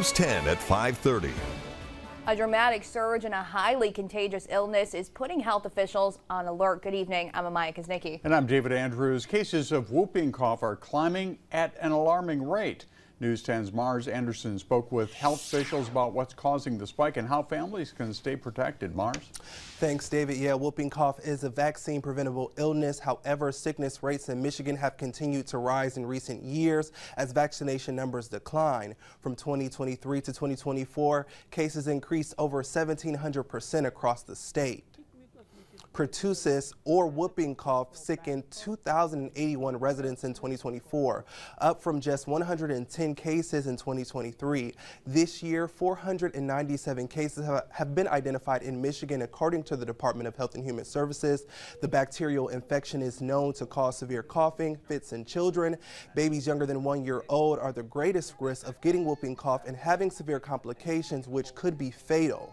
News 10 at 5:30. A dramatic surge in a highly contagious illness is putting health officials on alert. Good evening. I'm Amaya Kaznicki. And I'm David Andrews. Cases of whooping cough are climbing at an alarming rate. News 10's Mars Anderson spoke with health officials about what's causing the spike and how families can stay protected. Mars? Thanks, David. Yeah, whooping cough is a vaccine-preventable illness. However, sickness rates in Michigan have continued to rise in recent years as vaccination numbers decline. From 2023 to 2024, cases increased over 1,700% across the state. Pertussis, or whooping cough, sickened 2,081 residents in 2024, up from just 110 cases in 2023. This year, 497 cases have been identified in Michigan, according to the Department of Health and Human Services. The bacterial infection is known to cause severe coughing, fits in children. Babies younger than 1 year old are the greatest risk of getting whooping cough and having severe complications, which could be fatal.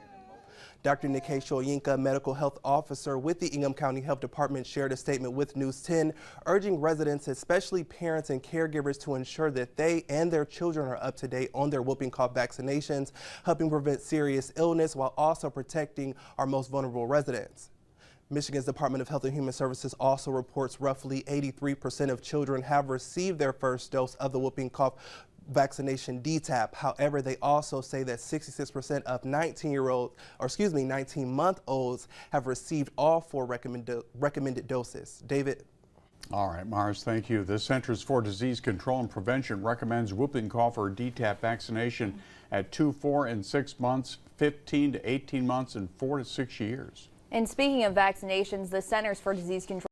Dr. Nikkei Shoyinka, medical health officer with the Ingham County Health Department, shared a statement with News 10, urging residents, especially parents and caregivers, to ensure that they and their children are up to date on their whooping cough vaccinations, helping prevent serious illness while also protecting our most vulnerable residents. Michigan's Department of Health and Human Services also reports roughly 83% of children have received their first dose of the whooping cough vaccination DTaP. However, they also say that 66% of 19-month-olds have received all 4 recommended doses. David? All right, Mars, thank you. The Centers for Disease Control and Prevention recommends whooping cough or DTaP vaccination at 2, 4, and 6 months, 15 to 18 months, and 4 to 6 years. And speaking of vaccinations, the Centers for Disease Control